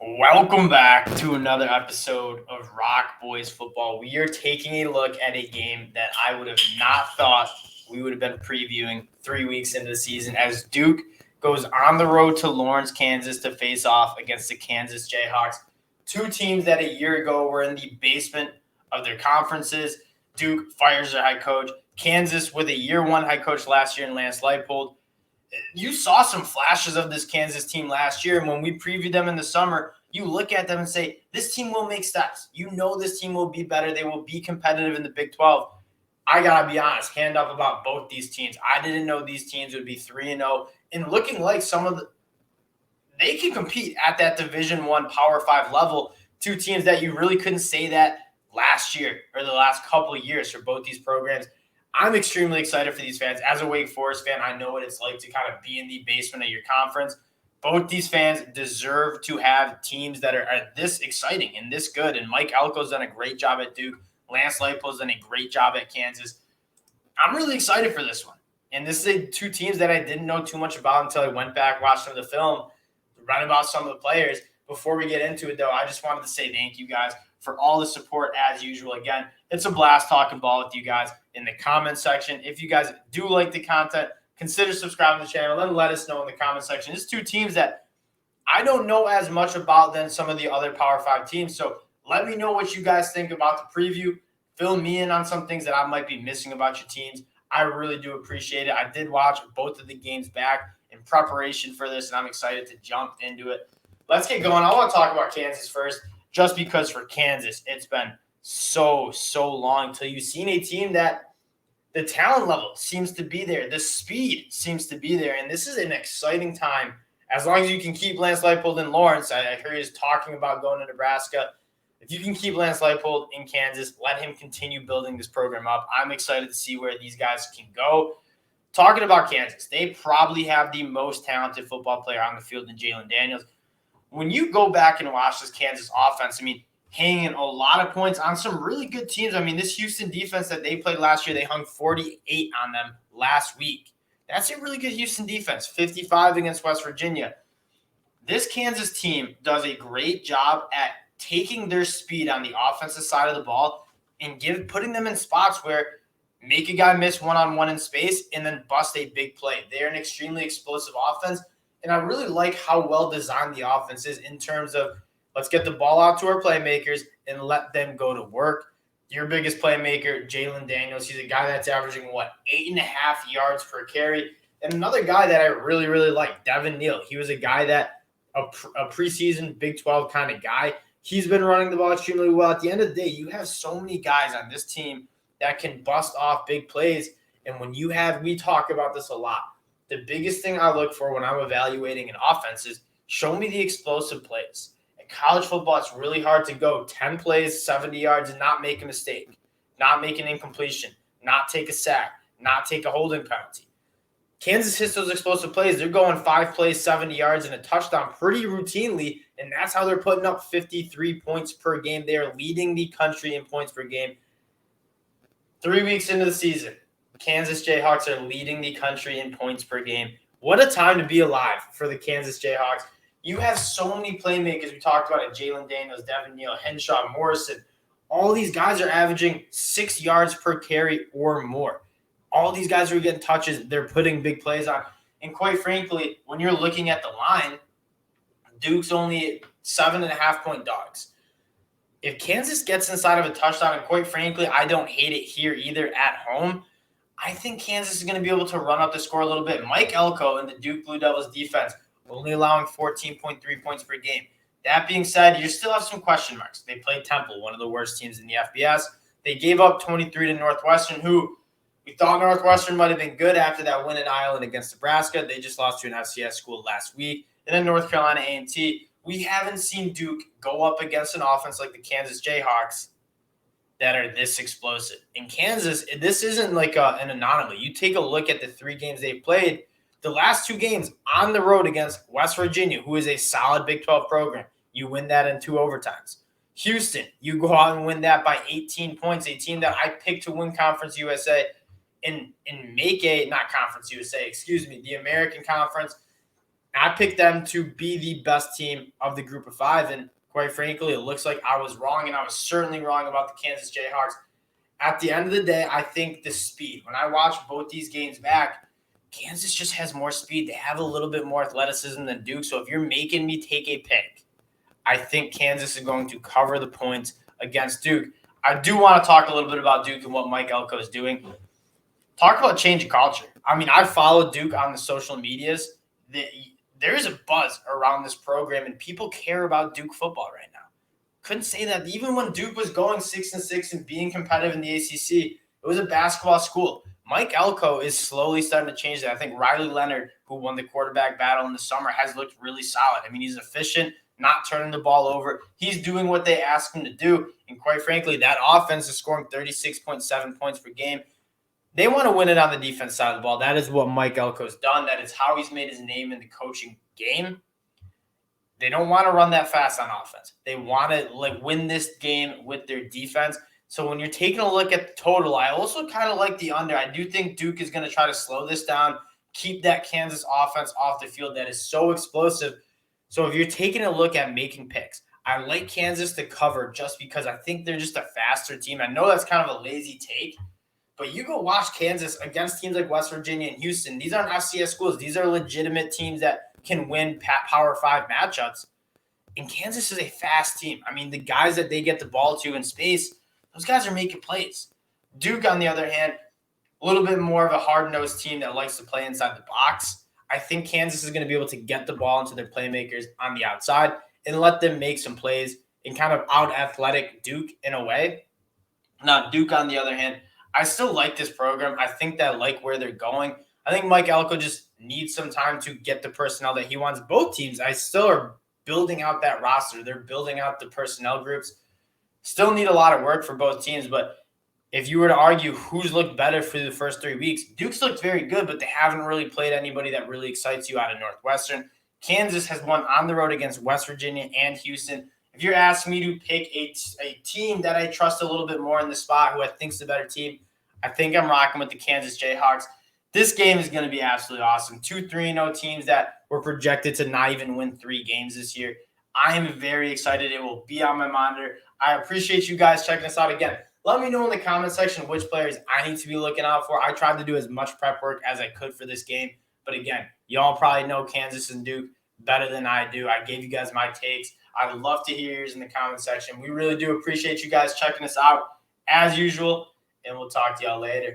Welcome back to another episode of Roc Boys football. We are taking a look at a game that I would have not thought we would have been previewing 3 weeks into the season as Duke goes on the road to Lawrence, Kansas to face off against the Kansas Jayhawks. Two teams that a year ago were in the basement of their conferences. Duke fires their head coach. Kansas with a year one head coach last year in Lance Leipold. You saw some flashes of this Kansas team last year, and when we previewed them in the summer, you look at them and say, this team will make steps. You know this team will be better. They will be competitive in the Big 12. I got to be honest, hand up about both these teams. I didn't know these teams would be 3-0 and looking like they can compete at that Division I Power 5 level. Two teams that you really couldn't say that last year or the last couple of years for both these programs. I'm extremely excited for these fans. As a Wake Forest fan, I know what it's like to kind of be in the basement of your conference. Both these fans deserve to have teams that are this exciting and this good. And Mike Elko's done a great job at Duke. Lance Leipold's done a great job at Kansas. I'm really excited for this one. And this is two teams that I didn't know too much about until I went back, watched some of the film, read about some of the players. Before we get into it, though, I just wanted to say thank you guys for all the support as usual. Again, it's a blast talking ball with you guys in the comment section. If you guys do like the content, consider subscribing to the channel and let us know in the comment section. It's two teams that I don't know as much about than some of the other Power 5 teams. So let me know what you guys think about the preview. Fill me in on some things that I might be missing about your teams. I really do appreciate it. I did watch both of the games back in preparation for this, and I'm excited to jump into it. Let's get going. I want to talk about Kansas first, just because for Kansas, it's been so long till you've seen a team that the talent level seems to be there. The speed seems to be there. And this is an exciting time. As long as you can keep Lance Leipold in Lawrence, I heard he's talking about going to Nebraska. If you can keep Lance Leipold in Kansas, let him continue building this program up. I'm excited to see where these guys can go. Talking about Kansas, they probably have the most talented football player on the field in Jalen Daniels. When you go back and watch this Kansas offense, hanging a lot of points on some really good teams. This Houston defense that they played last year, they hung 48 on them last week. That's a really good Houston defense, 55 against West Virginia. This Kansas team does a great job at taking their speed on the offensive side of the ball and putting them in spots where make a guy miss one-on-one in space and then bust a big play. They're an extremely explosive offense, and I really like how well designed the offense is in terms of let's get the ball out to our playmakers and let them go to work. Your biggest playmaker, Jalen Daniels, he's a guy that's averaging, 8.5 yards per carry. And another guy that I really like, Devin Neal. He was a guy that a preseason Big 12 kind of guy. He's been running the ball extremely well. At the end of the day, you have so many guys on this team that can bust off big plays. And we talk about this a lot. The biggest thing I look for when I'm evaluating an offense is show me the explosive plays. College football, it's really hard to go 10 plays, 70 yards, and not make a mistake, not make an incompletion, not take a sack, not take a holding penalty. Kansas hits those explosive plays. They're going 5 plays, 70 yards, and a touchdown pretty routinely, and that's how they're putting up 53 points per game. They are leading the country in points per game. 3 weeks into the season, Kansas Jayhawks are leading the country in points per game. What a time to be alive for the Kansas Jayhawks. You have so many playmakers. We talked about it, Jalen Daniels, Devin Neal, Henshaw, Morrison. All these guys are averaging 6 yards per carry or more. All these guys are getting touches. They're putting big plays on. And quite frankly, when you're looking at the line, Duke's only 7.5-point dogs. If Kansas gets inside of a touchdown, and quite frankly, I don't hate it here either at home, I think Kansas is going to be able to run up the score a little bit. Mike Elko and the Duke Blue Devils defense only allowing 14.3 points per game. That being said, you still have some question marks. They played Temple, one of the worst teams in the FBS. They gave up 23 to Northwestern, who we thought Northwestern might have been good after that win in Ireland against Nebraska. They just lost to an FCS school last week. And then North Carolina A&T. We haven't seen Duke go up against an offense like the Kansas Jayhawks that are this explosive. In Kansas, this isn't like an anomaly. You take a look at the 3 games they've played. The last 2 games on the road against West Virginia, who is a solid Big 12 program, you win that in 2 overtimes. Houston, you go out and win that by 18 points, a team that I picked to win Conference USA and make not Conference USA, the American Conference. I picked them to be the best team of the group of 5. And quite frankly, it looks like I was wrong, and I was certainly wrong about the Kansas Jayhawks. At the end of the day, I think the speed. When I watch both these games back, Kansas just has more speed. They have a little bit more athleticism than Duke. So if you're making me take a pick, I think Kansas is going to cover the points against Duke. I do want to talk a little bit about Duke and what Mike Elko is doing. Talk about changing culture. I mean, I follow Duke on the social medias. There is a buzz around this program, and people care about Duke football right now. Couldn't say that even when Duke was going 6-6 and being competitive in the ACC, it was a basketball school. Mike Elko is slowly starting to change that. I think Riley Leonard, who won the quarterback battle in the summer, has looked really solid. I mean, he's efficient, not turning the ball over. He's doing what they ask him to do. And quite frankly, that offense is scoring 36.7 points per game. They want to win it on the defense side of the ball. That is what Mike Elko's done. That is how he's made his name in the coaching game. They don't want to run that fast on offense. They want to win this game with their defense. So when you're taking a look at the total, I also kind of like the under. I do think Duke is going to try to slow this down, keep that Kansas offense off the field that is so explosive. So if you're taking a look at making picks, I like Kansas to cover just because I think they're just a faster team. I know that's kind of a lazy take, but you go watch Kansas against teams like West Virginia and Houston. These aren't FCS schools. These are legitimate teams that can win Power 5 matchups. And Kansas is a fast team. I mean, the guys that they get the ball to in space, those guys are making plays. Duke, on the other hand, a little bit more of a hard-nosed team that likes to play inside the box. I think Kansas is going to be able to get the ball into their playmakers on the outside and let them make some plays and kind of out-athletic Duke in a way. Now, Duke, on the other hand, I still like this program. I think that I like where they're going. I think Mike Elko just needs some time to get the personnel that he wants. Both teams, I still are building out that roster. They're building out the personnel groups. Still need a lot of work for both teams, but if you were to argue who's looked better for the first 3 weeks, Duke's looked very good, but they haven't really played anybody that really excites you out of Northwestern. Kansas has won on the road against West Virginia and Houston. If you're asking me to pick a team that I trust a little bit more in the spot, who I think is the better team, I think I'm rocking with the Kansas Jayhawks. This game is going to be absolutely awesome. 2 3-0 teams that were projected to not even win 3 games this year. I am very excited. It will be on my monitor. I appreciate you guys checking us out again. Let me know in the comment section which players I need to be looking out for. I tried to do as much prep work as I could for this game. But again, y'all probably know Kansas and Duke better than I do. I gave you guys my takes. I would love to hear yours in the comment section. We really do appreciate you guys checking us out as usual, and we'll talk to y'all later.